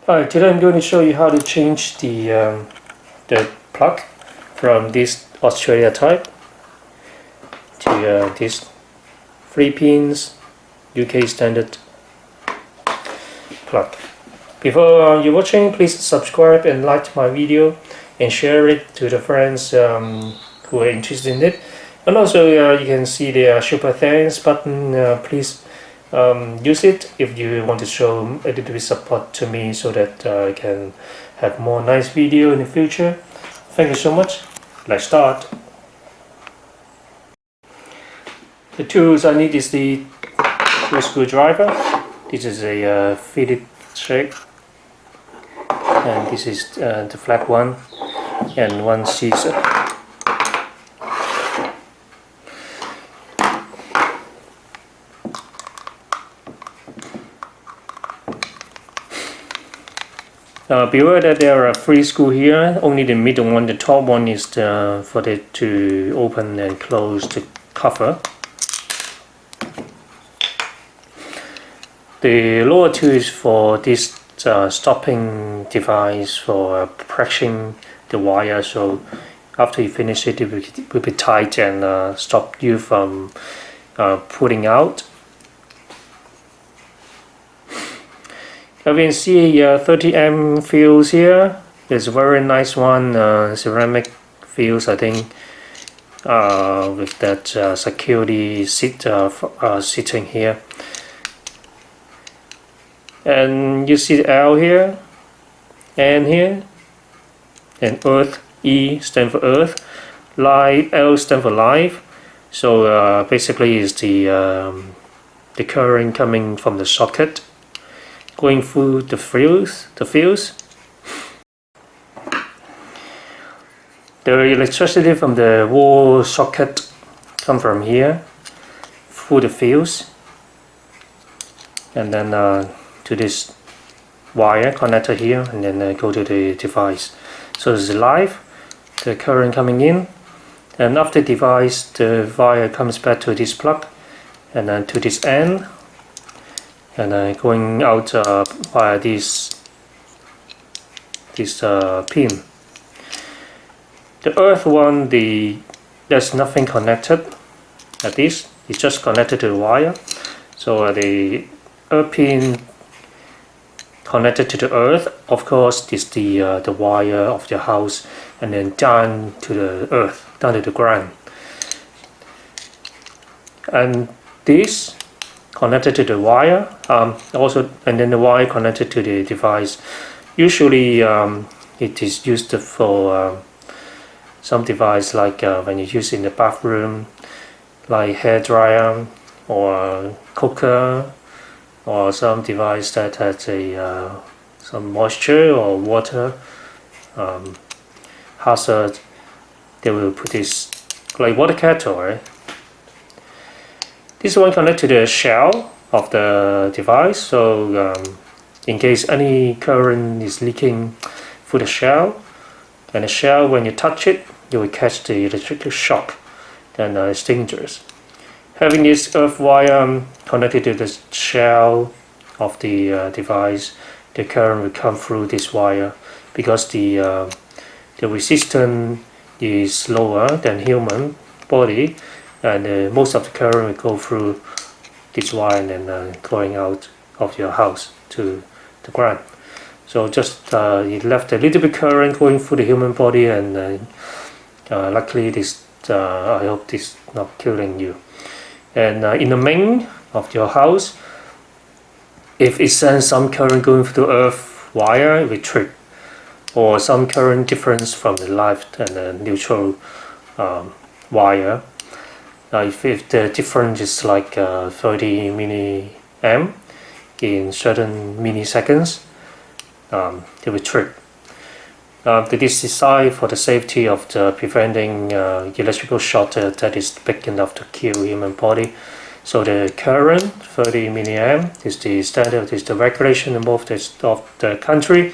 Alright, today I'm going to show you how to change the plug from this Australia type to this 3 pins UK standard plug. Before you're watching, please subscribe and like my video and share it to the friends who are interested in it. And also you can see the super thanks button. Please use it if you want to show a little bit support to me so that I can have more nice video in the future. Thank you so much. Let's start. The tools I need is the screwdriver. This is a fitted shape, and this is the flat one, and one scissor. Beware that there are 3 screws here. Only the middle one, the top one, is for it to open and close the cover. The lower two is for this stopping device for pressing the wire. So after you finish it, it will be tight and stop you from pulling out. You can see 30 fuse here. It's a very nice one, ceramic fuse, I think, with that security sitting here. And you see the L here, N here, and Earth. E stands for Earth, Live, L stands for Live. So basically is the current coming from the socket going through the fuse. The electricity from the wall socket come from here through the fuse, and then to this wire connected here, and then go to the device. So this is live, the current coming in, and after device, the wire comes back to this plug, and then to this end, and going out via this pin. The earth one, there's nothing connected at this. It's just connected to the wire. So the earth pin connected to the earth, of course, is the wire of your house, and then down to the earth, down to the ground. And this connected to the wire, also, and then the wire connected to the device. Usually it is used for some device like when you use in the bathroom, like hair dryer or cooker, or some device that has some moisture or water hazard. They will put this like water kettle, right? This one connected to the shell of the device, so in case any current is leaking through the shell, and the shell, when you touch it, you will catch the electrical shock, then it's dangerous. Having this earth wire connected to the shell of the device, the current will come through this wire, because the resistance is lower than human body, and most of the current will go through this wire and then going out of your house to the ground. So just it left a little bit current going through the human body, and luckily this I hope this not killing you. And in the main of your house, if it sends some current going through the earth wire, it will trip, or some current difference from the left and the neutral wire. If the difference is like 30 milliamp in certain milliseconds, it will trip. This is designed for the safety of preventing electrical short that is big enough to kill human body. So the current 30 milliamp is the standard, is the regulation of the country,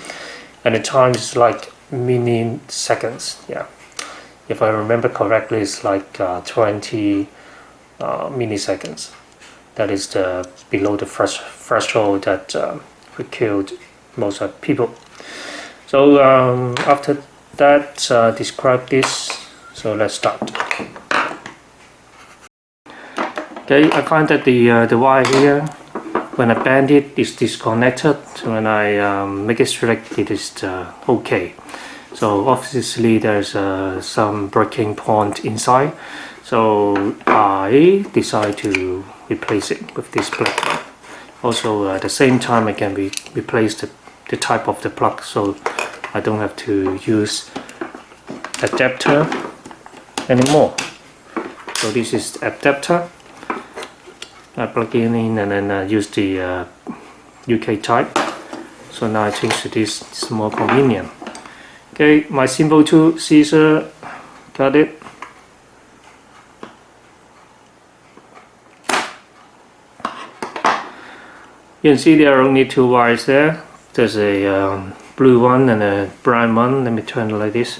and the time is like milliseconds. Yeah, if I remember correctly, it's like 20 milliseconds. That is below the threshold that would kill most people. So after that, describe this. So let's start. Okay, I find that the wire here, when I bend it, is disconnected. When I make it straight, it is okay. So obviously there's some breaking point inside. So I decide to replace it with this black one. Also at the same time I can replace the type of the plug, so I don't have to use adapter anymore. So this is adapter. I plug it in and then use the UK type. So now I change to this, it's more convenient. Okay, my simple tool, scissor, cut it. You can see there are only two wires there. There's a blue one and a brown one. Let me turn it like this.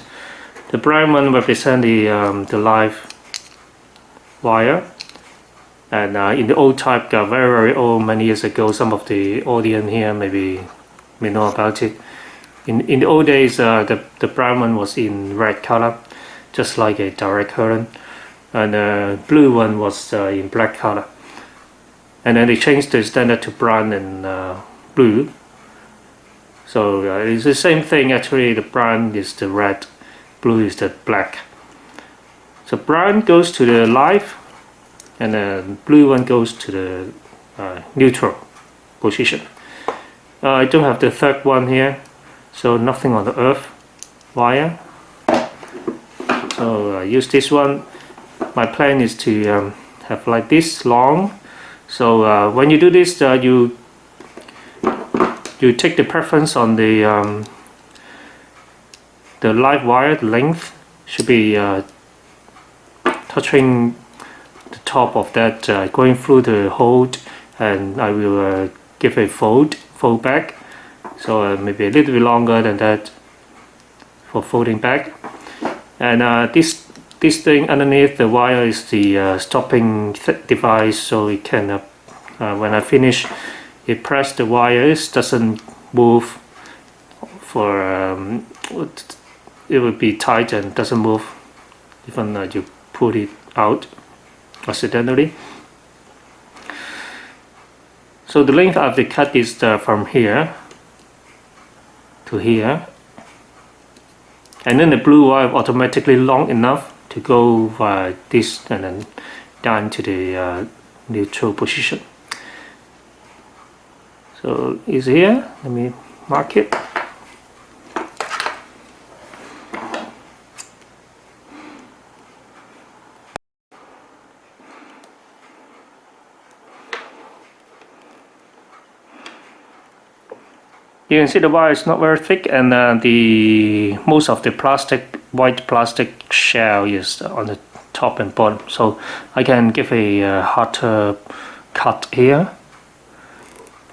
The brown one represents the live wire. And in the old type, very old, many years ago, some of the audience here maybe may know about it. In the old days, the brown one was in red color, just like a direct current, and the blue one was in black color. And then they changed the standard to brown and blue. So it's the same thing actually. The brown is the red, blue is the black. So brown goes to the live, and the blue one goes to the neutral position. I don't have the third one here, so nothing on the earth wire. So I use this one. My plan is to have like this long. So when you do this, you take the preference on the live wire. The length should be touching the top of that, going through the hole, and I will give a fold back. So maybe a little bit longer than that for folding back. And this thing underneath the wire is the stopping device, so it can when I finish, it press the wires, doesn't move for it will be tight and doesn't move even you pull it out accidentally. So the length of the cut is from here to here, and then the blue wire automatically long enough to go via this and then down to the neutral position. So it's here. Let me mark it. You can see the wire is not very thick, and the most of the white plastic shell is on the top and bottom, so I can give a harder cut here.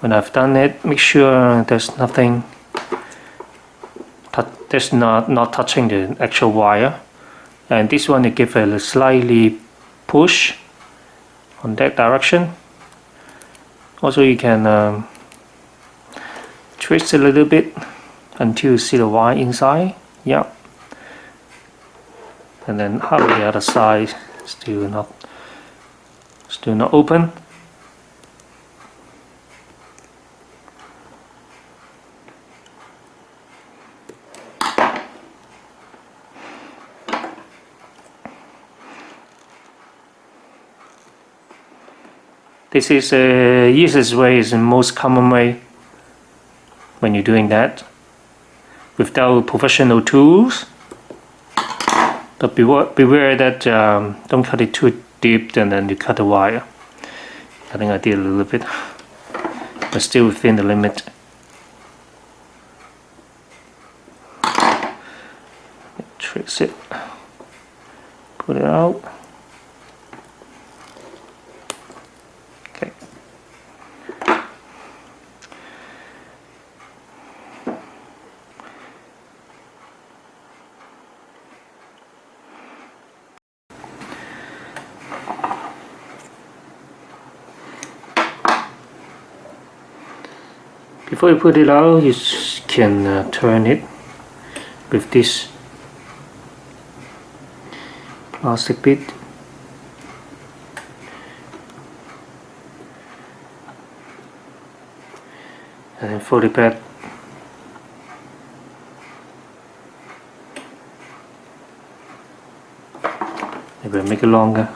When I've done it, make sure there's nothing that's not touching the actual wire, and this one you give a slightly push on that direction. Also you can twist a little bit until you see the wire inside. Yeah. And then how the other side still not open. This is the easiest way, is the most common way when you're doing that without professional tools. But beware that don't cut it too deep and then you cut the wire. I think I did a little bit, but still within the limit. Trace it, put it out. Okay. Before you put it out, you can turn it with this plastic bit. And then fold it back. Maybe make it longer.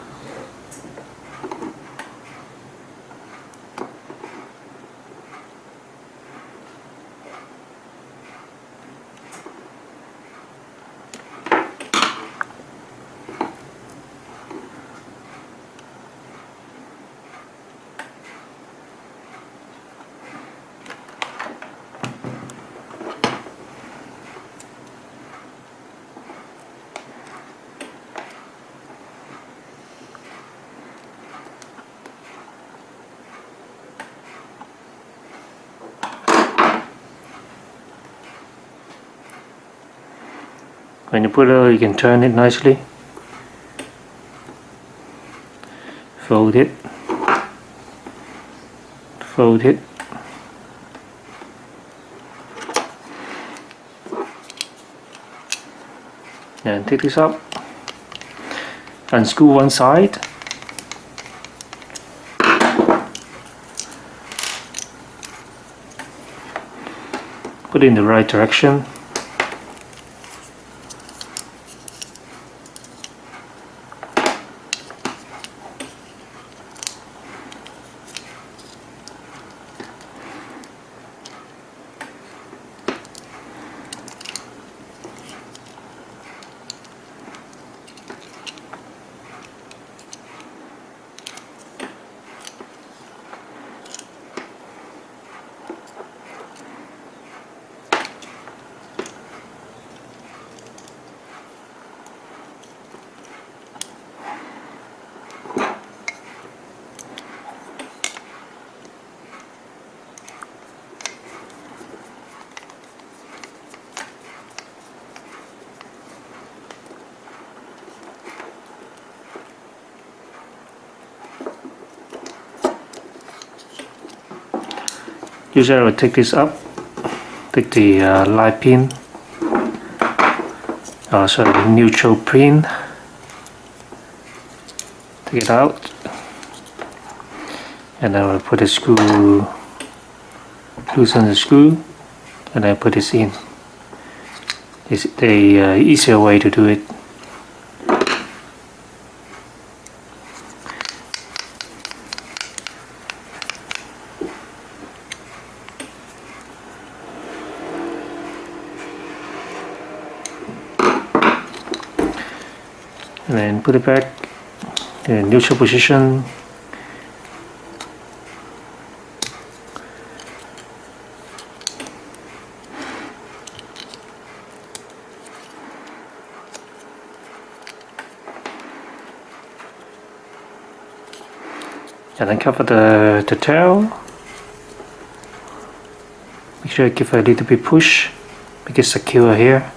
When you put it out, you can turn it nicely, fold it, fold it, and take this up, unscrew one side, put it in the right direction. Usually I will take this up, take the light pin, sorry, the neutral pin, take it out, and I will put the screw, loosen the screw, and I put this in. It's the easier way to do it. And then put it back in neutral position. And then cover the tail. Make sure you give it a little bit push, make it secure here.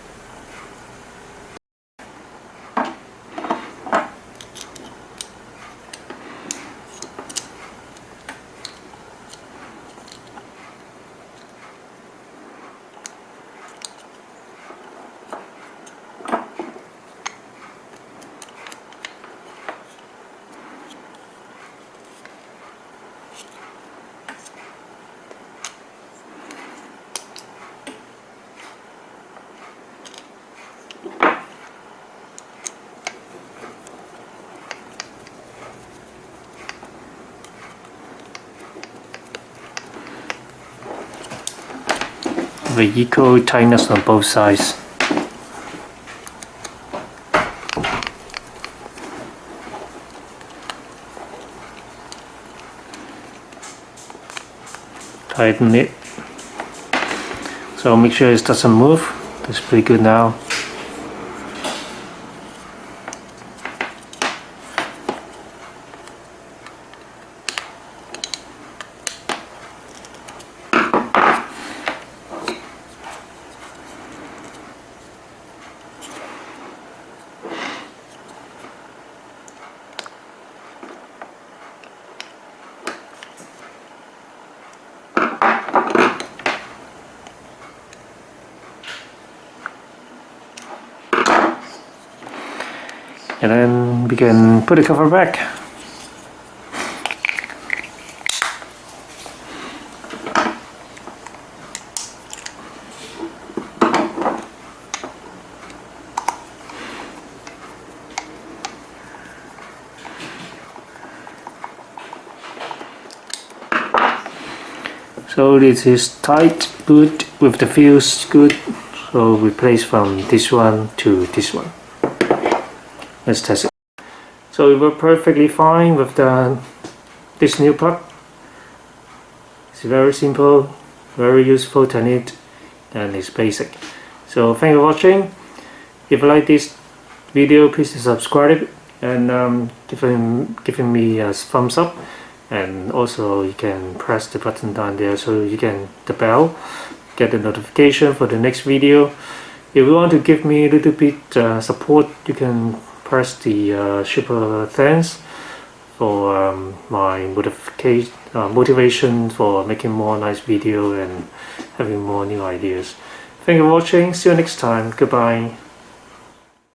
With equal tightness on both sides. Tighten it. So make sure it doesn't move. That's pretty good now. and then we can put the cover back. So this is tight boot with the fuse good, so we place from this one to this one. Let's test it. So it worked perfectly fine with this new plug. It's very simple, very useful to need, and it's basic. So thank you for watching. If you like this video, please subscribe and giving me a thumbs up. And also you can press the button down there so you can the bell, get the notification for the next video. If you want to give me a little bit support, you can press the super thanks for my motivation for making more nice video and having more new ideas. Thank you for watching. See you next time. Goodbye.